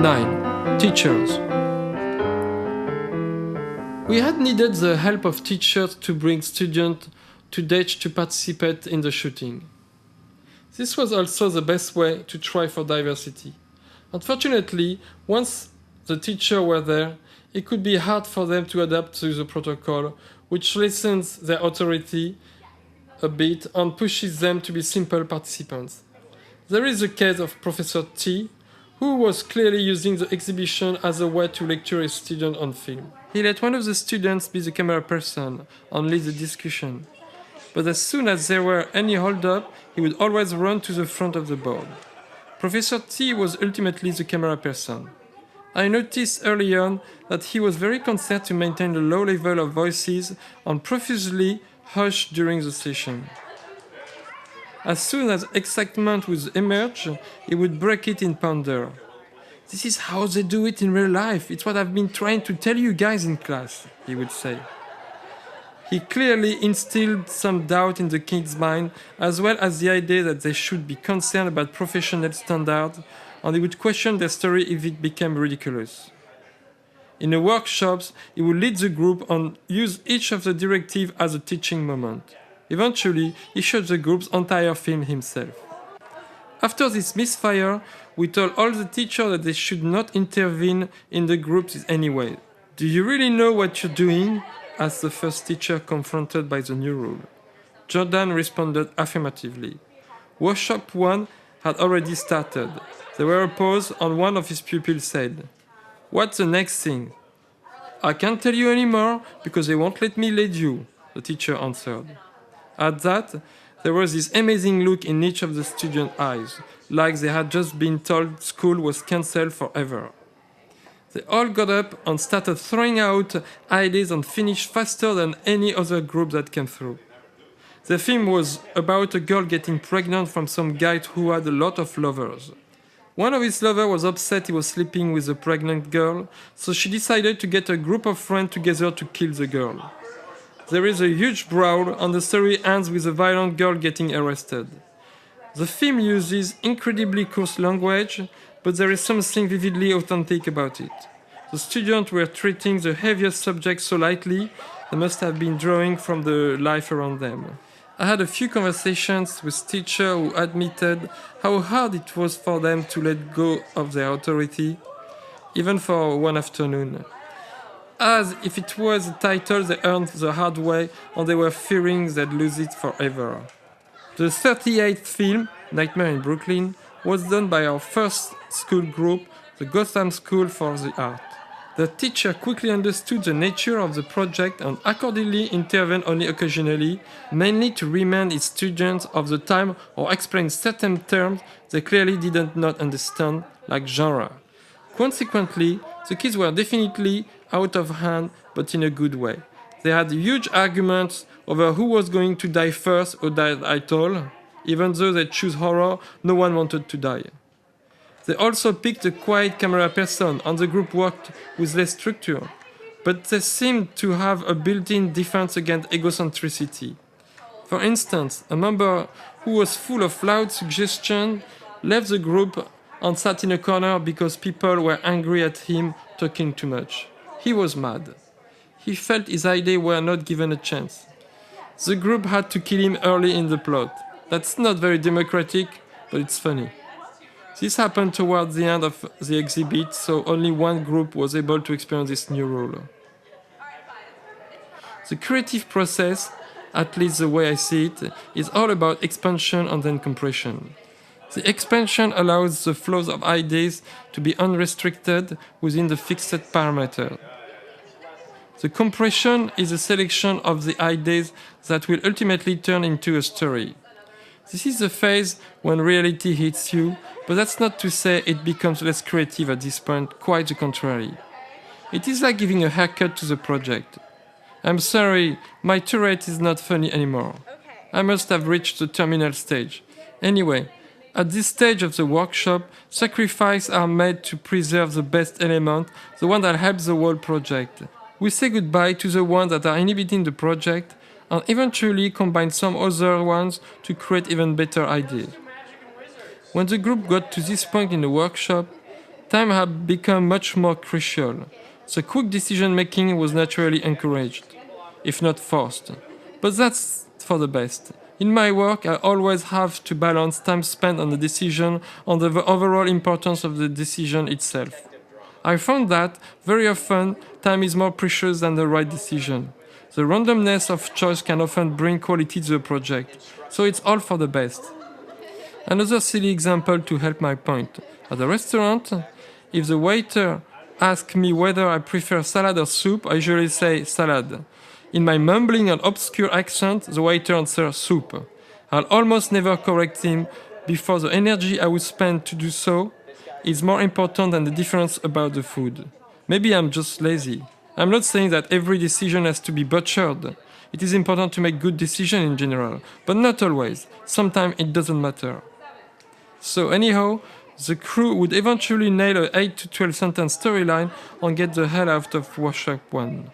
9. Teachers. We had needed the help of teachers to bring students to Dutch to participate in the shooting. This was also the best way to try for diversity. Unfortunately, once the teachers were there, it could be hard for them to adapt to the protocol, which lessens their authority a bit and pushes them to be simple participants. There is the case of Professor T, who was clearly using the exhibition as a way to lecture his students on film. He let one of the students be the camera person and lead the discussion. But as soon as there were any hold-up, he would always run to the front of the board. Professor T was ultimately the camera person. I noticed early on that he was very concerned to maintain a low level of voices and profusely hushed during the session. As soon as excitement would emerge, he would break it in thunder. "This is how they do it in real life. It's what I've been trying to tell you guys in class," he would say. He clearly instilled some doubt in the kids' mind, as well as the idea that they should be concerned about professional standards, and he would question their story if it became ridiculous. In the workshops, he would lead the group and use each of the directives as a teaching moment. Eventually, he shot the group's entire film himself. After this misfire, we told all the teachers that they should not intervene in the groups in any way. "Do you really know what you're doing?" asked the first teacher confronted by the new rule. Jordan responded affirmatively. Workshop 1 had already started. There were a pause and one of his pupils said, "What's the next thing?" "I can't tell you anymore because they won't let me lead you," the teacher answered. At that, there was this amazing look in each of the students' eyes, like they had just been told school was cancelled forever. They all got up and started throwing out ideas and finished faster than any other group that came through. The film was about a girl getting pregnant from some guy who had a lot of lovers. One of his lovers was upset he was sleeping with a pregnant girl, so she decided to get a group of friends together to kill the girl. There is a huge brawl and the story ends with a violent girl getting arrested. The film uses incredibly coarse language, but there is something vividly authentic about it. The students were treating the heaviest subject so lightly, they must have been drawing from the life around them. I had a few conversations with teachers who admitted how hard it was for them to let go of their authority, even for one afternoon. As if it was a title they earned the hard way and they were fearing they'd lose it forever. The 38th film, Nightmare in Brooklyn, was done by our first school group, the Gotham School for the Art. The teacher quickly understood the nature of the project and accordingly intervened only occasionally, mainly to remind his students of the time or explain certain terms they clearly did not understand, like genre. Consequently, the kids were definitely out of hand, but in a good way. They had huge arguments over who was going to die first or die at all. Even though they chose horror, no one wanted to die. They also picked a quiet camera person and the group worked with less structure. But they seemed to have a built-in defense against egocentricity. For instance, a member who was full of loud suggestion left the group and sat in a corner because people were angry at him talking too much. He was mad. He felt his ideas were not given a chance. The group had to kill him early in the plot. That's not very democratic, but it's funny. This happened towards the end of the exhibit, so only one group was able to experience this new rule. The creative process, at least the way I see it, is all about expansion and then compression. The expansion allows the flows of ideas to be unrestricted within the fixed parameter. The compression is a selection of the ideas that will ultimately turn into a story. This is the phase when reality hits you, but that's not to say it becomes less creative at this point, quite the contrary. It is like giving a haircut to the project. I'm sorry, my Tourette is not funny anymore. I must have reached the terminal stage. Anyway, at this stage of the workshop, sacrifices are made to preserve the best element, the one that helps the whole project. We say goodbye to the ones that are inhibiting the project and eventually combine some other ones to create even better ideas. When the group got to this point in the workshop, time had become much more crucial. So quick decision making was naturally encouraged, if not forced. But that's for the best. In my work, I always have to balance time spent on the decision on the overall importance of the decision itself. I found that, very often, time is more precious than the right decision. The randomness of choice can often bring quality to the project, so it's all for the best. Another silly example to help my point. At the restaurant, if the waiter asks me whether I prefer salad or soup, I usually say salad. In my mumbling and obscure accent, the waiter answers soup. I'll almost never correct him before the energy I would spend to do so is more important than the difference about the food. Maybe I'm just lazy. I'm not saying that every decision has to be butchered. It is important to make good decisions in general, but not always. Sometimes it doesn't matter. So anyhow, the crew would eventually nail a 8 to 12 sentence storyline and get the hell out of workshop 1.